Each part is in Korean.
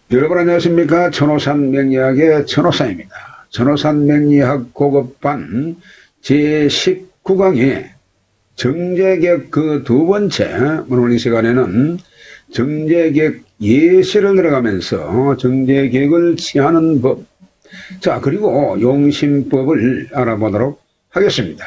여러분 안녕하십니까. 천호산 명리학의 천호산입니다. 천호산 명리학 고급반 제19강의 정제객 그 두 번째, 오늘 이 시간에는 정제객 예시를 들어가면서 정제객을 취하는 법, 자 그리고 용신법을 알아보도록 하겠습니다.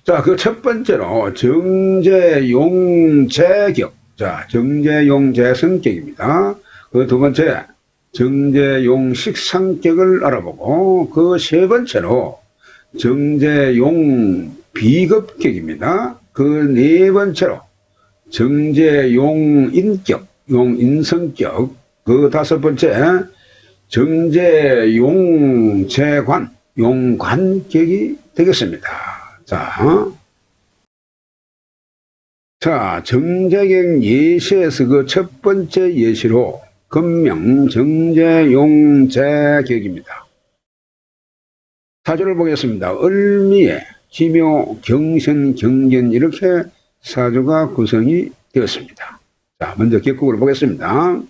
자, 그 첫 번째로 정제용제격. 자, 정제용제성격입니다. 그 두 번째, 정제용식상격을 알아보고, 그 세 번째로 정제용비급격입니다. 그 네 번째로 정제용인격, 용인성격. 그 다섯 번째, 정제용재관, 용관격이 되겠습니다. 자, 정제객 예시에서 그 첫 번째 예시로 금명 정제용제격입니다. 사주를 보겠습니다. 을미에 기묘 경신 경견 이렇게 사주가 구성이 되었습니다. 자, 먼저 격국을 보겠습니다.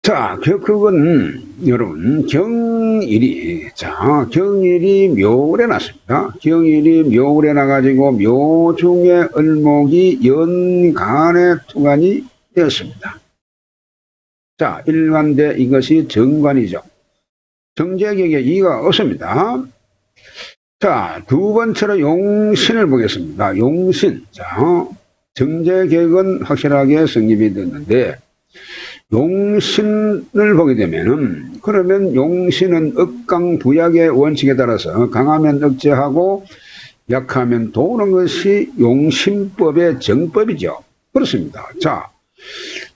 자, 격국은 여러분 경일이 묘월에 났습니다. 경일이 묘월에 나가지고 묘중에 을목이 연간에 투관이 되었습니다. 자, 일간대 이것이 정관이죠. 정제격에 이가 없습니다. 자, 두 번째로 용신을 보겠습니다. 용신. 자, 정제격은 확실하게 성립이 됐는데 용신을 보게 되면은, 그러면 용신은 억강부약의 원칙에 따라서 강하면 억제하고 약하면 도우는 것이 용신법의 정법이죠. 그렇습니다. 자,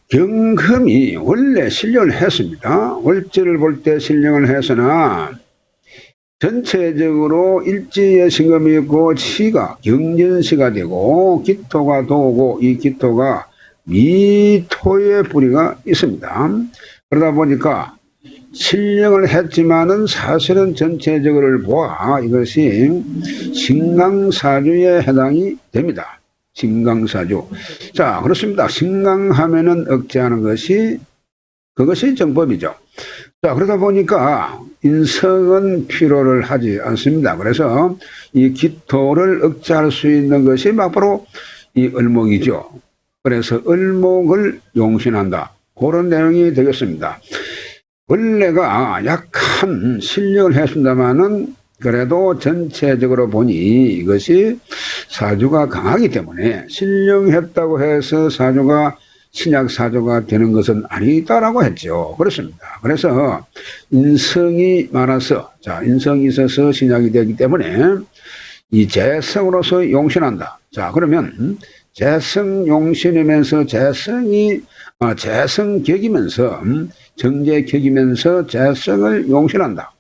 경금이 원래 신령을 했습니다. 월지를 볼 때 신령을 했으나 전체적으로 일지의 신금이 있고 시가 경전시가 되고 기토가 도우고 이 기토가 미토의 뿌리가 있습니다. 그러다 보니까 신령을 했지만은 사실은 전체적으로 보아 이것이 신강사주에 해당이 됩니다. 신강사주. 자, 그렇습니다. 신강하면은 억제하는 것이 그것이 정법이죠. 자, 그러다 보니까 인성은 필요를 하지 않습니다. 그래서 이 기토를 억제할 수 있는 것이 바로 이 을목이죠. 그래서 을목을 용신한다. 그런 내용이 되겠습니다. 원래가 약한 신령을 했습니다마는 그래도 전체적으로 보니 이것이 사주가 강하기 때문에 신령했다고 해서 사주가 신약사주가 되는 것은 아니다라고 했죠. 그렇습니다. 그래서 인성이 많아서, 자, 인성이 있어서 신약이 되기 때문에 이 재성으로서 용신한다. 자, 그러면 재성용신이면서 재성격이면서 정제격이면서 재성을 용신한다.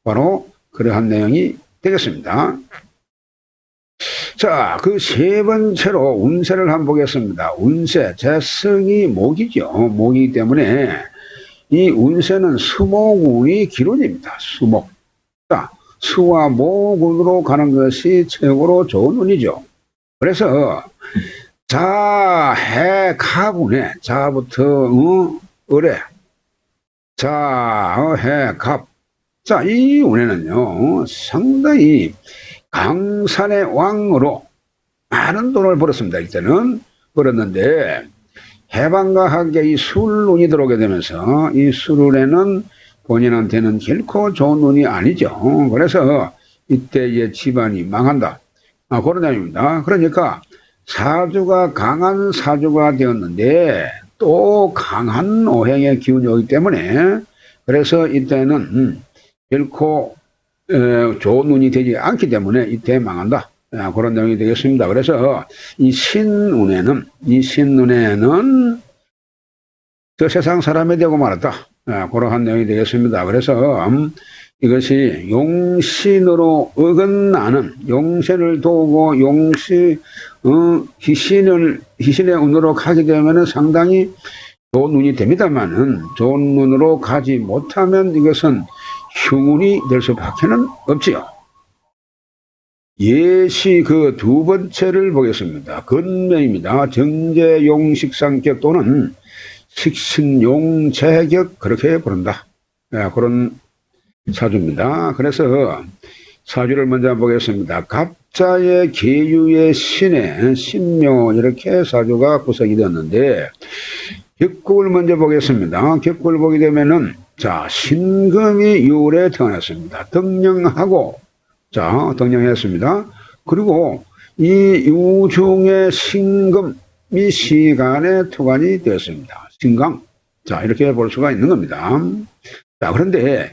바로 그러한 내용이 되겠습니다. 자, 그 세 번째로 운세를 한번 보겠습니다. 운세, 재성이 목이죠. 목이기 때문에 이 운세는 수목운이 기론입니다. 수목. 자, 수와 목운으로 가는 것이 최고로 좋은 운이죠. 그래서 자, 해, 갑운에 자부터 을에 자, 해, 갑. 자, 이 운에는요 상당히 강산의 왕으로 많은 돈을 벌었습니다. 이때는 벌었는데 해방과 함께 이 술운이 들어오게 되면서 이 술운에는 본인한테는 결코 좋은 운이 아니죠. 그래서 이때의 집안이 망한다. 그런 내용입니다. 그러니까 사주가 강한 사주가 되었는데 또 강한 오행의 기운이 오기 때문에 그래서 이때는 결코 좋은 운이 되지 않기 때문에 이때 망한다. 그런 내용이 되겠습니다. 그래서 이 신운에는 저 세상 사람이 되고 말았다. 그러한 내용이 되겠습니다. 그래서 이것이 용신으로 어긋나는 용신을 도우고 희신의 운으로 가게 되면 상당히 좋은 운이 됩니다만은 좋은 운으로 가지 못하면 이것은 흉운이 될 수밖에는 없지요. 예시 그 두 번째를 보겠습니다. 근명입니다. 정제용식상격 또는 식신용제격 그렇게 부른다. 네, 그런 사주입니다. 그래서 사주를 먼저 보겠습니다. 갑자의 계유의 신의 신묘 이렇게 사주가 구성이 되었는데 격국을 먼저 보겠습니다. 격국을 보게 되면은 자 신금이 6월에 태어났습니다. 덕령하고 자 덕령했습니다. 그리고 이 유중의 신금이 시간에 투관이 되었습니다. 신강 자 이렇게 볼 수가 있는 겁니다. 자 그런데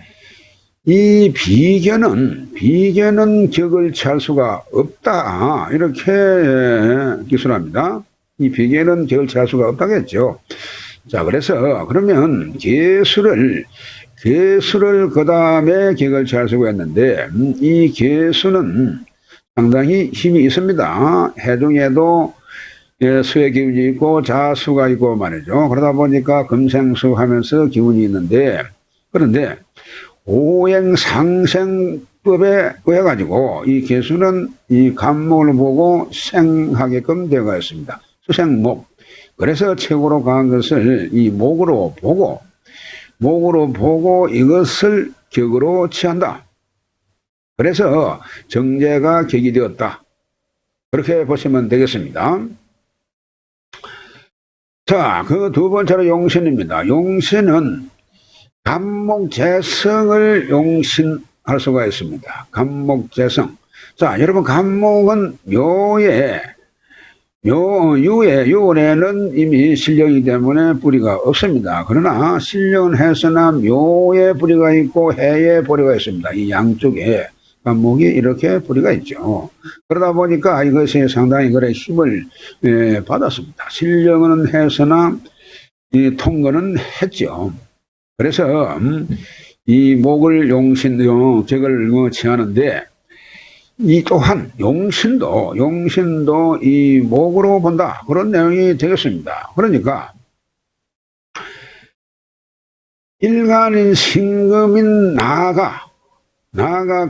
이 비견은 격을 취할 수가 없다. 이렇게 기술합니다. 이 비견은 격을 취할 수가 없다겠죠. 자, 그래서 그러면 개수를 그 다음에 격을 취할 수가 있는데, 이 개수는 상당히 힘이 있습니다. 해중에도 수의 기운이 있고 자수가 있고 말이죠. 그러다 보니까 금생수 하면서 기운이 있는데, 그런데 오행상생법에 의해 가지고 이 개수는 이 간목을 보고 생하게끔 되어 있습니다. 수생목. 그래서 최고로 강한 것을 이 목으로 보고 이것을 격으로 취한다. 그래서 정제가 격이 되었다. 그렇게 보시면 되겠습니다. 자, 그 두 번째로 용신입니다. 용신은 간목재성을 용신할 수가 있습니다. 간목재성. 자, 여러분, 간목은 유에는 이미 신령이기 때문에 뿌리가 없습니다. 그러나 신령은 해서나 묘에 뿌리가 있고 해에 뿌리가 있습니다. 이 양쪽에 간목이 이렇게 뿌리가 있죠. 그러다 보니까 이것이 상당히 그래 힘을 받았습니다. 신령은 해서나 이 통근은 했죠. 그래서 이 목을 격을 취하는데 이 또한 용신도 이 목으로 본다 그런 내용이 되겠습니다. 그러니까 일간인 신금인 나가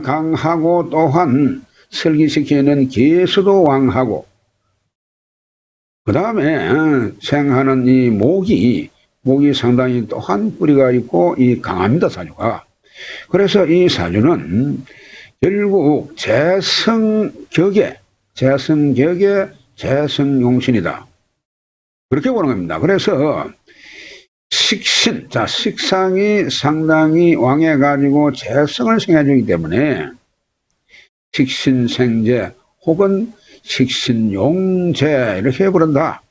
강하고 또한 설기시키는 개수도 왕하고 그 다음에 생하는 이 목이 상당히 또한 뿌리가 있고 이 강합니다. 사주가. 그래서 이 사주는 결국 재성격의 재성용신이다. 그렇게 보는 겁니다. 그래서 식상이 상당히 왕해가지고 재성을 생해주기 때문에 식신생재 혹은 식신용재 이렇게 부른다.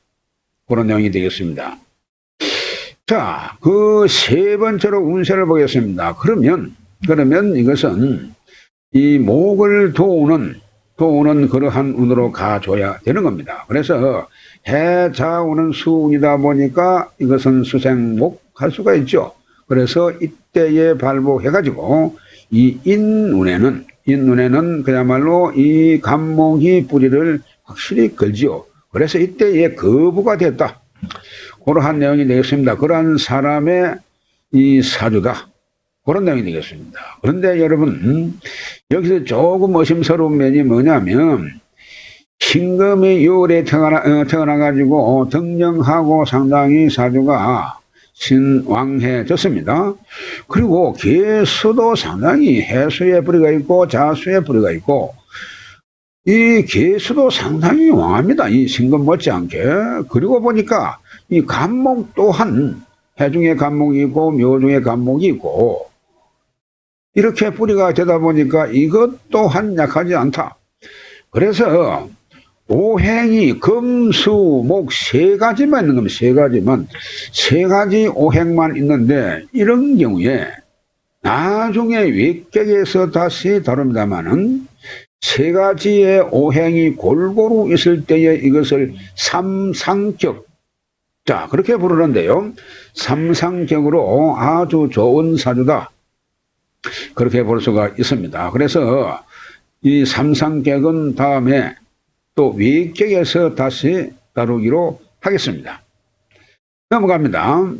그런 내용이 되겠습니다. 자, 그 세 번째로 운세를 보겠습니다. 그러면 이것은 이 목을 도우는 그러한 운으로 가줘야 되는 겁니다. 그래서 해자운은 수운이다 보니까 이것은 수생목 할 수가 있죠. 그래서 이때에 발복해가지고 이 인운에는 그야말로 이 간목이 뿌리를 확실히 걸지요. 그래서 이때에 거부가 됐다. 그러한 내용이 되겠습니다. 그러한 사람의 이 사주다. 그런 내용이 되겠습니다. 그런데 여러분, 여기서 조금 의심스러운 면이 뭐냐면, 신금이 6월에 태어나가지고 덕령하고 상당히 사주가 신왕해졌습니다. 그리고 개수도 상당히 해수의 뿌리가 있고 자수의 뿌리가 있고, 이 개수도 상당히 왕합니다. 이 신금 못지않게. 그리고 보니까 이 간목 또한 해중의 간목이 있고 묘중의 간목이 있고 이렇게 뿌리가 되다 보니까 이것 또한 약하지 않다. 그래서 오행이 금, 수, 목 세 가지만 있는 겁니다. 세 가지 오행만 있는데 이런 경우에 나중에 외격에서 다시 다룹니다마는 세 가지의 오행이 골고루 있을 때에 이것을 삼상격 자 그렇게 부르는데요. 삼상격으로 아주 좋은 사주다. 그렇게 볼 수가 있습니다. 그래서 이 삼상격은 다음에 또 외격에서 다시 다루기로 하겠습니다. 넘어갑니다.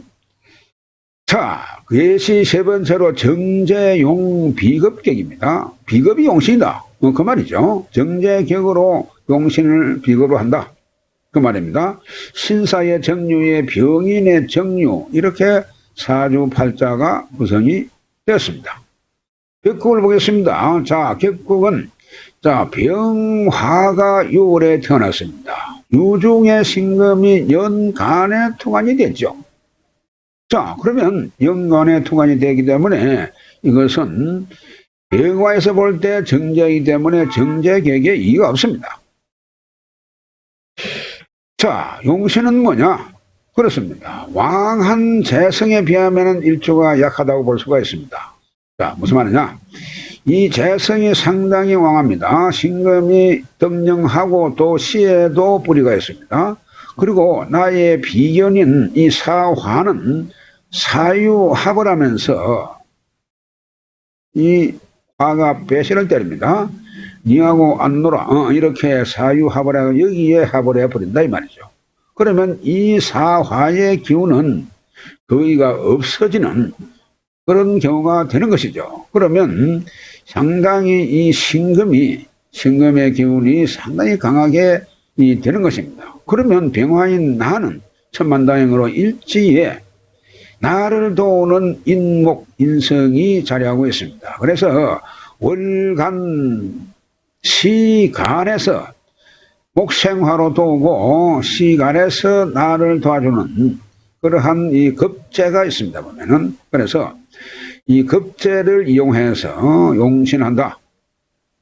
자, 예시 세 번째로 정제용 비급격입니다. 비급이 용신이다. 그 말이죠. 정제격으로 용신을 비교로 한다. 그 말입니다. 신사의 정류의 병인의 정류 이렇게 사주팔자가 구성이 되었습니다. 격국을 보겠습니다. 자, 격국은 자 병화가 6월에 태어났습니다. 유중의 신금이 연간에 투관이 됐죠. 자, 그러면 연간에 투관이 되기 때문에 이것은 병화에서 볼 때 정제이기 때문에 정제격에 이의가 없습니다. 자, 용신은 뭐냐? 그렇습니다. 왕한 재성에 비하면 일조가 약하다고 볼 수가 있습니다. 자, 무슨 말이냐? 이 재성이 상당히 왕합니다. 신금이 덕령하고 또 시에도 뿌리가 있습니다. 그리고 나의 비견인 이 사화는 사유합을 하면서 이 화가 배신을 때립니다. 니하고 안 놀아. 이렇게 사유합을 하고 여기에 합을 해버린다 이 말이죠. 그러면 이 사화의 기운은 거의가 없어지는 그런 경우가 되는 것이죠. 그러면 상당히 이 신금의 기운이 상당히 강하게 되는 것입니다. 그러면 병화인 나는 천만다행으로 일지에 나를 도우는 인목, 인성이 자리하고 있습니다. 그래서 월간 시간에서 목생화로 도우고 시간에서 나를 도와주는 그러한 이 급제가 있습니다. 보면은 그래서 이 급제를 이용해서 용신한다.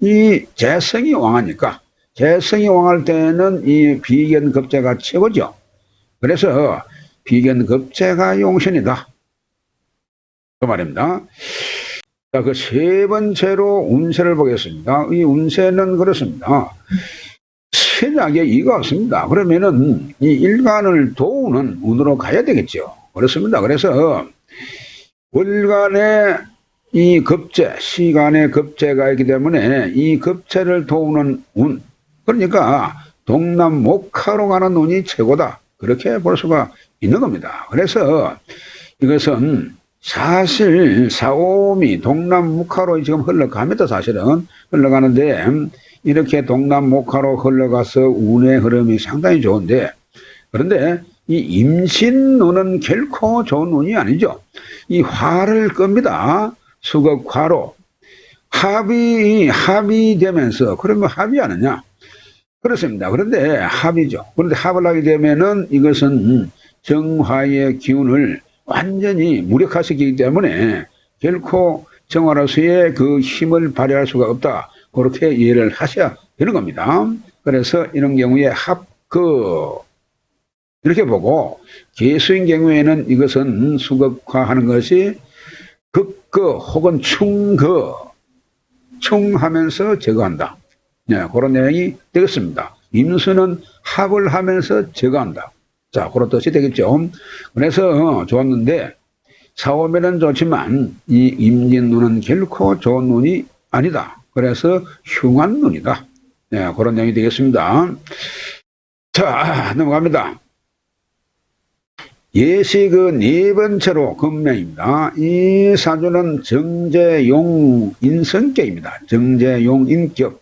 이 재성이 왕하니까 재성이 왕할 때는 이 비견급제가 최고죠. 그래서 비견급제가 용신이다. 그 말입니다. 자, 그 세 번째로 운세를 보겠습니다. 이 운세는 그렇습니다. 신약에 이가 없습니다. 그러면은 이 일간을 도우는 운으로 가야 되겠죠. 그렇습니다. 그래서 월간에 이 급제, 시간에 급제가 있기 때문에 이 급제를 도우는 운, 그러니까 동남목하로 가는 운이 최고다. 그렇게 볼 수가 있는 겁니다. 그래서 이것은 사실 사오미 동남목하로 지금 흘러갑니다. 사실은 흘러가는데 이렇게 동남목하로 흘러가서 운의 흐름이 상당히 좋은데, 그런데 이 임신운은 결코 좋은 운이 아니죠. 이 화를 끕니다. 수극화로 합이 되면서, 그러면 합이 하느냐? 그렇습니다. 그런데 합이죠. 그런데 합을 하게 되면은 이것은 정화의 기운을 완전히 무력화시키기 때문에 결코 정화로서의 그 힘을 발휘할 수가 없다. 그렇게 이해를 하셔야 되는 겁니다. 그래서 이런 경우에 이렇게 보고, 개수인 경우에는 이것은 수극화하는 것이 극거 혹은 충하면서 제거한다. 네, 그런 내용이 되겠습니다. 임수는 합을 하면서 제거한다. 자, 그런 뜻이 되겠죠. 그래서 좋았는데 사오면은 좋지만 이 임진눈은 결코 좋은 눈이 아니다. 그래서 흉한 눈이다. 네, 그런 내용이 되겠습니다. 자, 넘어갑니다. 예시 그 네 번째로 금명입니다. 이 사주는 정제용 인성격입니다. 정제용 인격.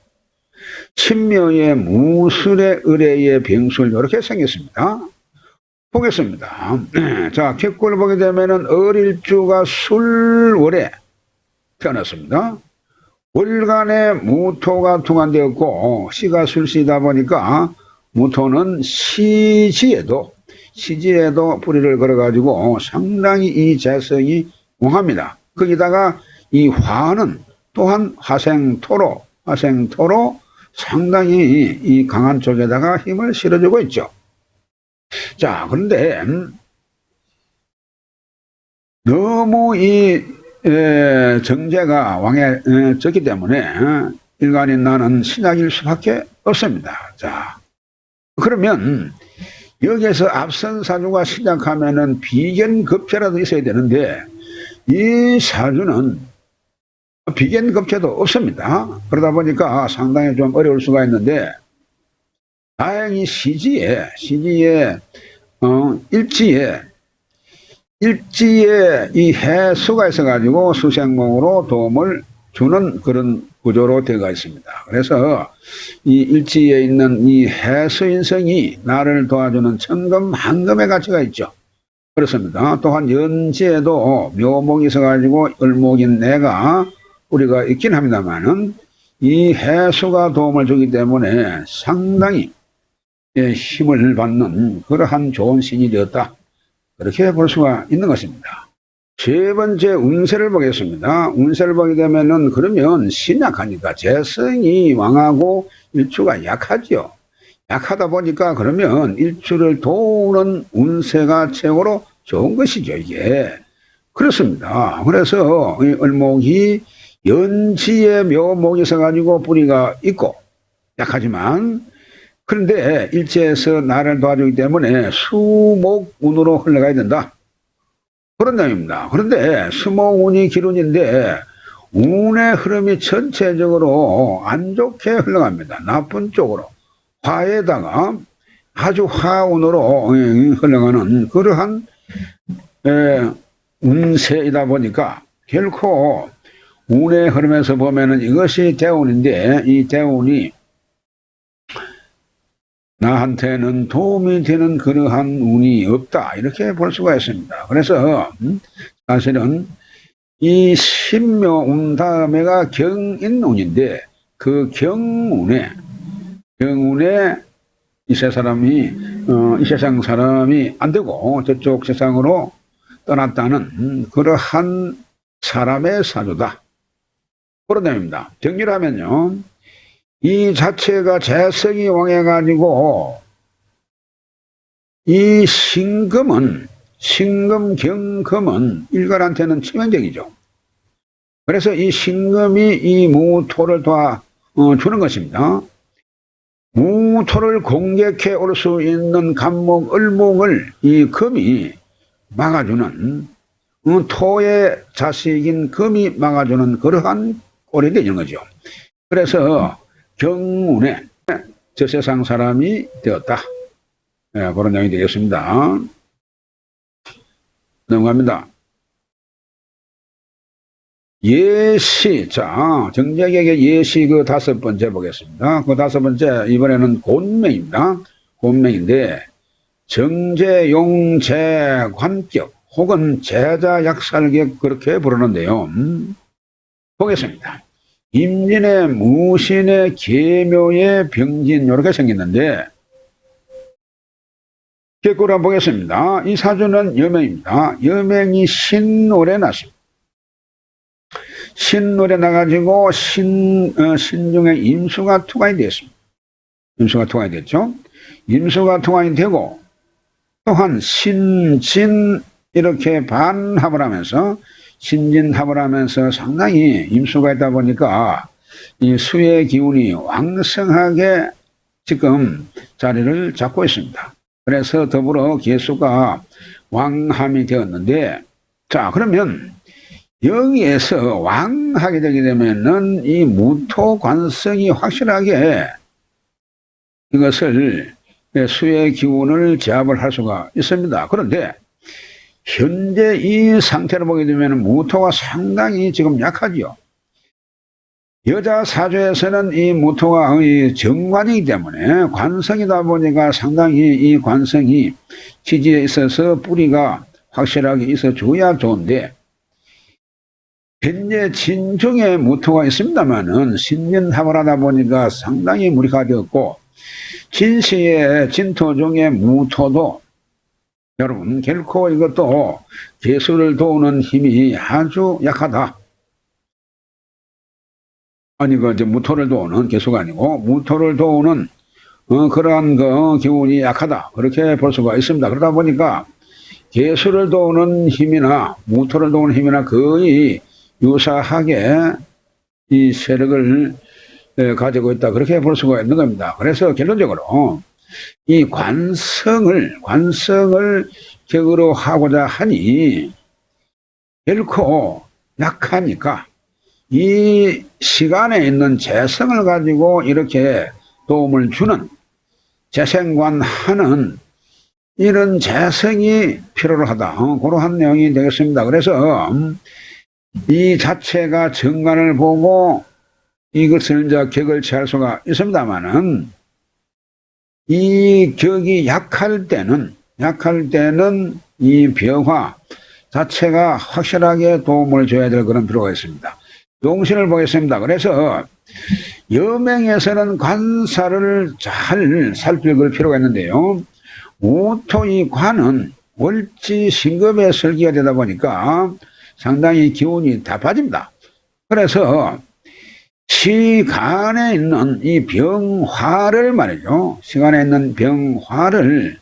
친묘의 무술의 의뢰의 병술 이렇게 생겼습니다. 보겠습니다. 자, 격구를 보게 되면은 어릴주가 술월에 태어났습니다. 월간에 무토가 투관되었고 시가 술시다 보니까 무토는 시지에도 뿌리를 걸어가지고 상당히 이 재성이 왕합니다. 거기다가 이 화는 또한 화생토로 상당히 이 강한 쪽에다가 힘을 실어주고 있죠. 자, 그런데 너무 이 정제가 왕에 졌기 때문에 일간인 나는 신약일 수밖에 없습니다. 자, 그러면 여기에서 앞선 사주가 시작하면은 비견급제라도 있어야 되는데 이 사주는 비견급제도 없습니다. 그러다 보니까 상당히 좀 어려울 수가 있는데, 다행히 시지에 일지에 이 해수가 있어가지고 수생목으로 도움을 주는 그런 구조로 되어 있습니다. 그래서 이 일지에 있는 이 해수인성이 나를 도와주는 천금, 한금의 가치가 있죠. 그렇습니다. 또한 연지에도 묘목이 있어가지고 을목인 내가 우리가 있긴 합니다만은 이 해수가 도움을 주기 때문에 상당히 힘을 받는 그러한 좋은 신이 되었다. 그렇게 볼 수가 있는 것입니다. 세 번째 운세를 보겠습니다. 운세를 보게 되면은 그러면 신약하니까 재성이 왕하고 일주가 약하죠. 약하다 보니까 그러면 일주를 도우는 운세가 최고로 좋은 것이죠, 이게. 그렇습니다. 그래서 이 을목이 연지에 묘목이 있어가지고 뿌리가 있고 약하지만 그런데 일지에서 나를 도와주기 때문에 수목운으로 흘러가야 된다. 그런 점입니다. 그런데 수목운이 기운인데 운의 흐름이 전체적으로 안 좋게 흘러갑니다. 나쁜 쪽으로. 화에다가 아주 화운으로 흘러가는 그러한 운세이다 보니까 결코 운의 흐름에서 보면은 이것이 대운인데 이 대운이 나한테는 도움이 되는 그러한 운이 없다. 이렇게 볼 수가 있습니다. 그래서 사실은 이 신묘운 다음에가 경인운인데 그 경운에 이 세상 사람이 안 되고 저쪽 세상으로 떠났다는 그러한 사람의 사주다. 그런 점입니다. 정리하면요. 이 자체가 재성이 왕해가지고 이 신금, 경금은 일간한테는 치명적이죠. 그래서 이 신금이 이 무토를 도와주는 것입니다. 무토를 공격해 올 수 있는 간목, 을목을 이 금이 막아주는 토의 자식인 금이 막아주는 그러한 꼴이 되는 거죠. 그래서 경운에 저 세상 사람이 되었다. 그런 내용이 되겠습니다. 넘어갑니다. 예시, 자, 정제객의 예시 그 5번째 보겠습니다. 그 5번째, 이번에는 곤명입니다. 곤명인데, 정제용제 관격, 혹은 제자약살격 그렇게 부르는데요. 보겠습니다. 임진의 무신의 계묘의 병진 이렇게 생겼는데 결과를 한번 보겠습니다. 이 사주는 여명입니다. 여명이 신월에 났습니다. 신월에 나가지고 신중에 임수가 투관이 되었습니다. 임수가 투관이 됐죠. 임수가 투관이 되고 또한 신진 이렇게 반합을 하면서 신진합을 하면서 상당히 임수가 있다 보니까 이 수의 기운이 왕성하게 지금 자리를 잡고 있습니다. 그래서 더불어 개수가 왕함이 되었는데, 자, 그러면 여기에서 왕하게 되게 되면은 이 무토 관성이 확실하게 이것을 수의 기운을 제압을 할 수가 있습니다. 그런데 현재 이 상태를 보게 되면 무토가 상당히 지금 약하죠. 여자 사주에서는 이 무토가 정관이기 때문에 관성이다 보니까 상당히 이 관성이 지지에 있어서 뿌리가 확실하게 있어 줘야 좋은데 현재 진중에 무토가 있습니다만은 신년합을 하다 보니까 상당히 무리가 되었고 진시의 진토 중에 무토도 여러분 결코 이것도 개수를 도우는 힘이 아주 약하다. 아니 무토를 도우는 개수가 아니고 무토를 도우는 그러한 기운이 약하다. 그렇게 볼 수가 있습니다. 그러다 보니까 개수를 도우는 힘이나 무토를 도우는 힘이나 거의 유사하게 이 세력을 가지고 있다. 그렇게 볼 수가 있는 겁니다. 그래서 결론적으로 이 관성을 격으로 하고자 하니 결코 약하니까 이 시간에 있는 재성을 가지고 이렇게 도움을 주는 재생관하는 이런 재성이 필요로 하다. 그러한 내용이 되겠습니다. 그래서 이 자체가 정관을 보고 이것을 이제 격을 취할 수가 있습니다만은 이 격이 약할 때는 이 벼화 자체가 확실하게 도움을 줘야 될 그런 필요가 있습니다. 용신을 보겠습니다. 그래서 여명에서는 관사를 잘 살필 필요가 있는데요. 오토 이 관은 월지 신금의 설기가 되다 보니까 상당히 기운이 다 빠집니다. 그래서 시간에 있는 이 병화를 말이죠. 시간에 있는 병화를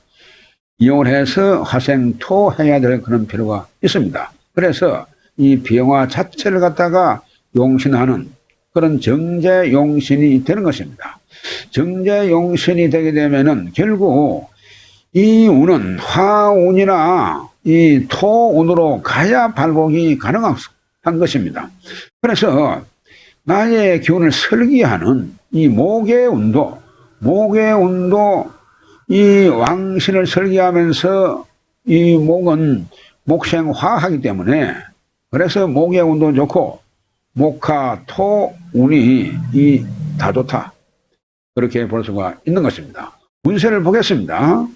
이용해서 화생토해야 될 그런 필요가 있습니다. 그래서 이 병화 자체를 갖다가 용신하는 그런 정제용신이 되는 것입니다. 정제용신이 되게 되면은 결국 이 운은 화운이나 이 토운으로 가야 발복이 가능한 것입니다. 그래서 나의 기운을 설기하는 이 목의 운도 이 왕신을 설계하면서 이 목은 목생화하기 때문에 그래서 목의 운도 좋고 목화 토 운이 이 다 좋다 그렇게 볼 수가 있는 것입니다. 운세를 보겠습니다.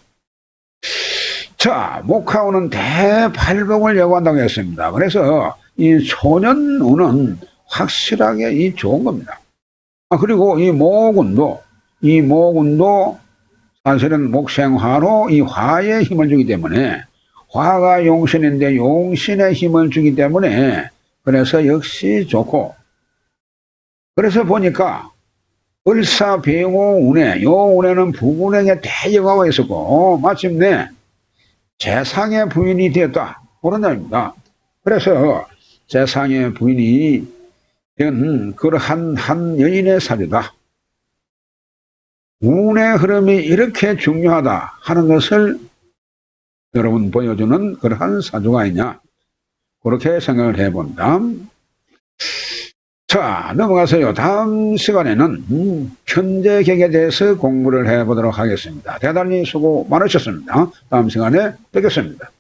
자, 목화운은 대발복을 예고한다고 했습니다. 그래서 이 소년운은 확실하게 이 좋은 겁니다. 그리고 이 목운도 사실은 목생화로 이 화에 힘을 주기 때문에 화가 용신인데 용신에 힘을 주기 때문에 그래서 역시 좋고 그래서 보니까 을사병호운에 요 운에는 부군에게 대여가가 있었고 마침내 재상의 부인이 되었다 그런 점입니다. 그래서 재상의 부인이 된 그러한 한 여인의 사주다. 운의 흐름이 이렇게 중요하다 하는 것을 여러분 보여주는 그러한 사주가 아니냐 그렇게 생각을 해본다. 자, 넘어가서요. 다음 시간에는 현재격에 대해서 공부를 해보도록 하겠습니다. 대단히 수고 많으셨습니다. 다음 시간에 뵙겠습니다.